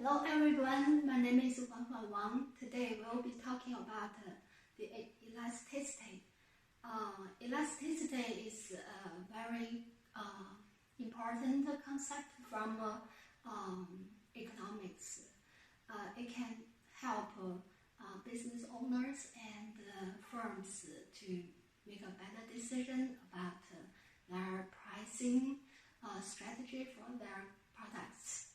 Hello everyone, my name is Wang. Today we'll be talking about the elasticity. Elasticity is a very important concept from economics. It can help business owners and firms to make a better decision about their pricing strategy for their products.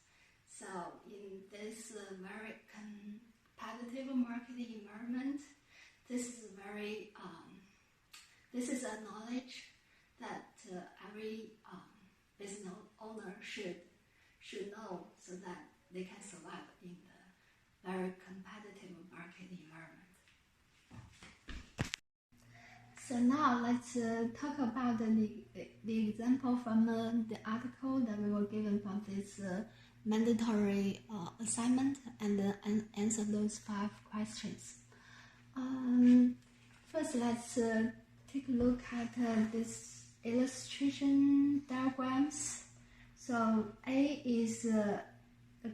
So in this very competitive market environment, this is a knowledge that every business owner should know so that they can survive in the very competitive market environment. So now let's talk about the example from the article that we were given from this mandatory assignment and answer those 5 questions. First, let's take a look at this illustration diagrams. So A is the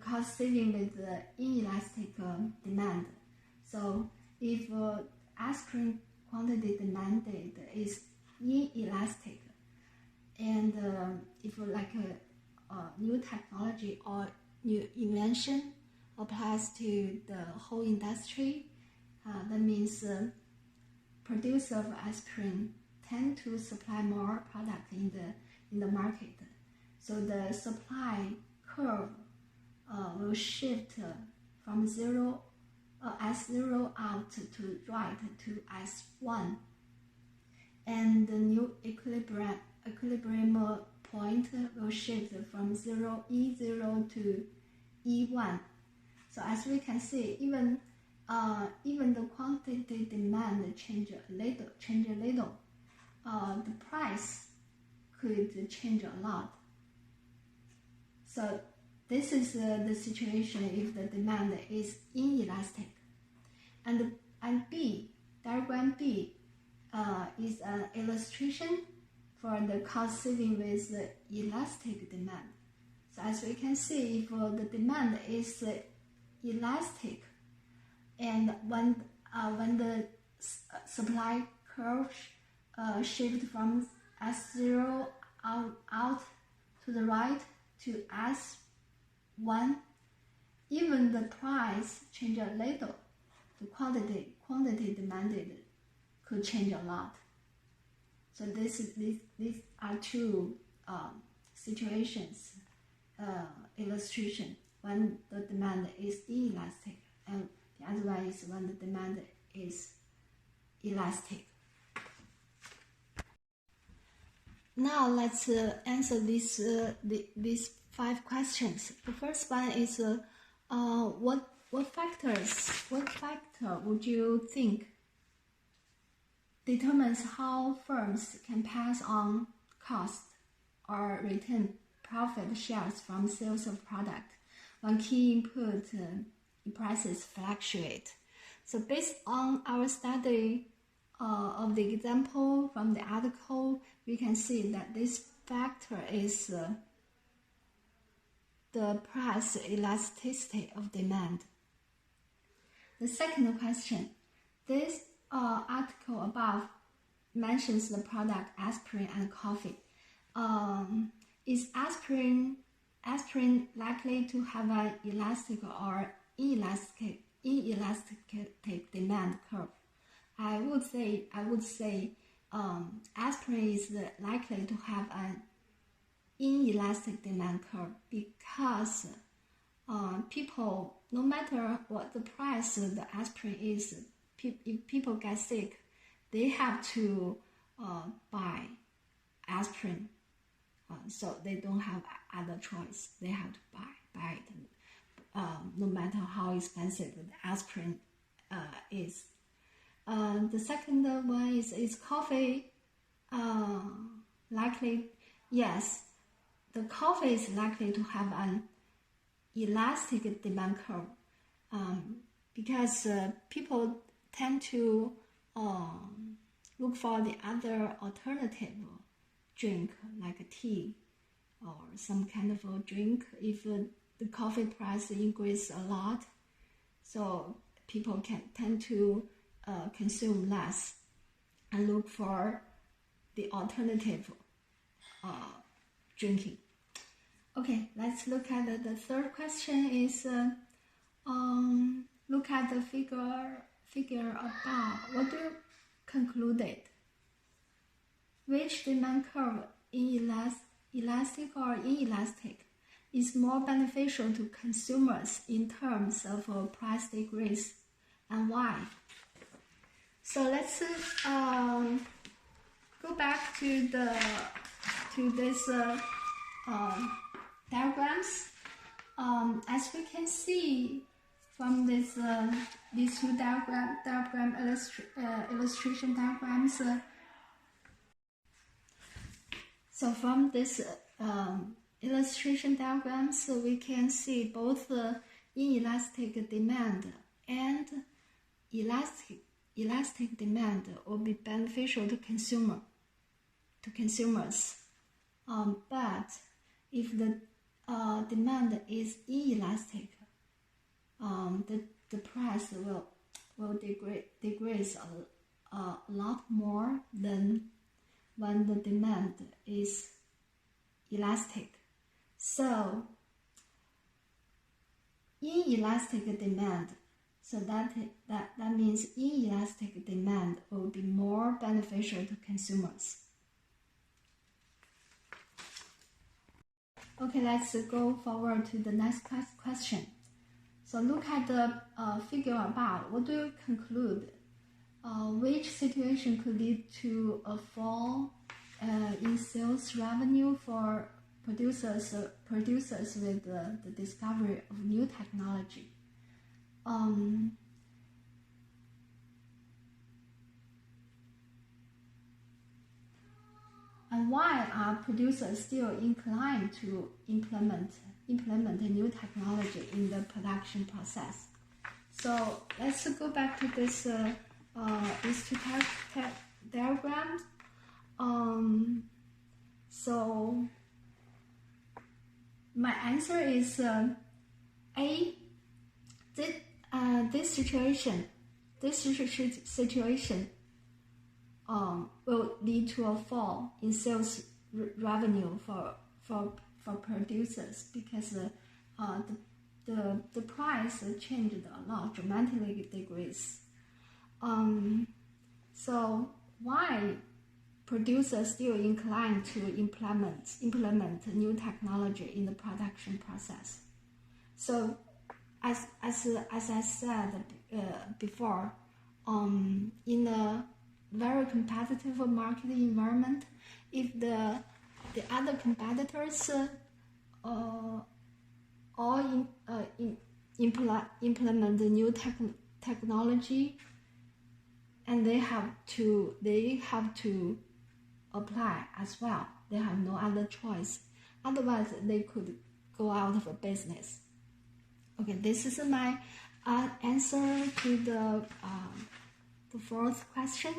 cost saving with the inelastic demand. So if aspirin quantity demanded is inelastic, and if like a new technology or new invention applies to the whole industry, that means producer of aspirin tend to supply more product in the market. So the supply curve will shift from S0 out to right to S1, and the new equilibrium point will shift from E0 to E1. So as we can see, even the quantity demand change a little, the price could change a lot. So this is the situation if the demand is inelastic. And B, diagram B, is an illustration for the cost saving with the elastic demand. So as we can see, if the demand is elastic, and when the supply curve shift from S0 out to the right to S1, even the price change a little, the quantity demanded could change a lot. So these are 2 situations, illustration, when the demand is inelastic, and the other one is when the demand is elastic. Now let's answer these 5 questions. The first one is what factor would you think determines how firms can pass on cost or retain profit shares from sales of product when key input prices fluctuate? So based on our study of the example from the article, we can see that this factor is the price elasticity of demand. The second question, this article above mentions the product aspirin and coffee. Is aspirin likely to have an elastic or inelastic demand curve? I would say aspirin is likely to have an inelastic demand curve because people, no matter what the price of the aspirin is, if people get sick, they have to buy aspirin. So they don't have other choice. They have to buy it, no matter how expensive the aspirin is. The second one is coffee likely? Yes, the coffee is likely to have an elastic demand curve because people tend to look for the other alternative drink like tea or some kind of a drink if the coffee price increase a lot, so people can tend to consume less and look for the alternative drinking. Okay, let's look at the third question is look at the figure above. What do you conclude? Which demand curve, elastic or inelastic, is more beneficial to consumers in terms of price decrease, and why? So let's go back to this diagrams. As we can see from this these two illustration diagrams. So from this illustration diagrams, we can see both inelastic demand and elastic demand will be beneficial to consumers. But if the demand is inelastic, the price will decrease a lot more than when the demand is elastic. So inelastic demand, so that means inelastic demand will be more beneficial to consumers. Okay, let's go forward to the next question. So look at the figure above. What do you conclude? Which situation could lead to a fall in sales revenue for producers with the discovery of new technology? And why are producers still inclined to implement new technology in the production process? So let's go back to this these two diagrams. So my answer is A. This situation will lead to a fall in sales revenue for producers, because the price changed a lot, dramatically decreased. So why producers still inclined to implement new technology in the production process? So as I said before, in a very competitive market environment, if the other competitors all implement the new technology, and they have to apply as well. They have no other choice. Otherwise, they could go out of business. Okay, this is my answer to the fourth question.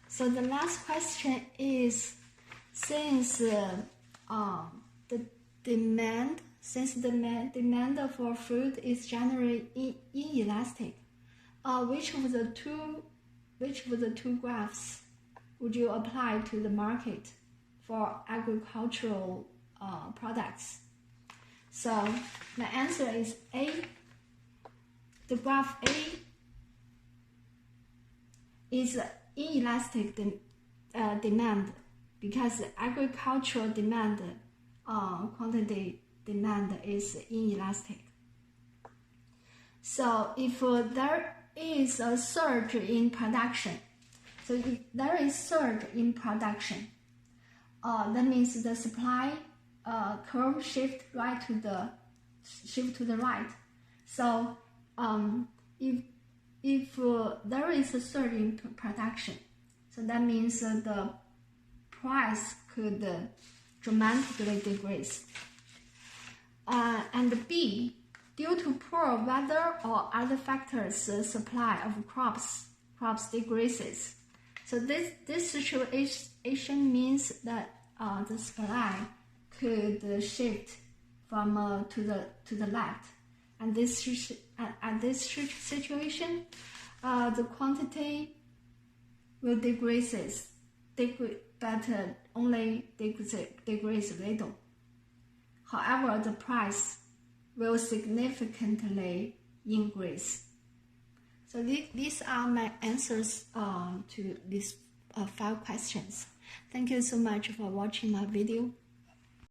So the last question is, since the demand for food is generally inelastic, which of the two graphs would you apply to the market for agricultural products? So my answer is A. The graph A is inelastic demand, because agricultural demand, quantity demand is inelastic. So if there is a surge in production, that means the supply curve shift to the right. So if there is a surge in production, so that means the price could dramatically decrease. And B, due to poor weather or other factors, supply of crops decreases. So this situation means that the supply could shift from to the left, and this situation, the quantity will decrease, but only decrease little. However, the price will significantly increase. So these are my answers to these 5 questions. Thank you so much for watching my video.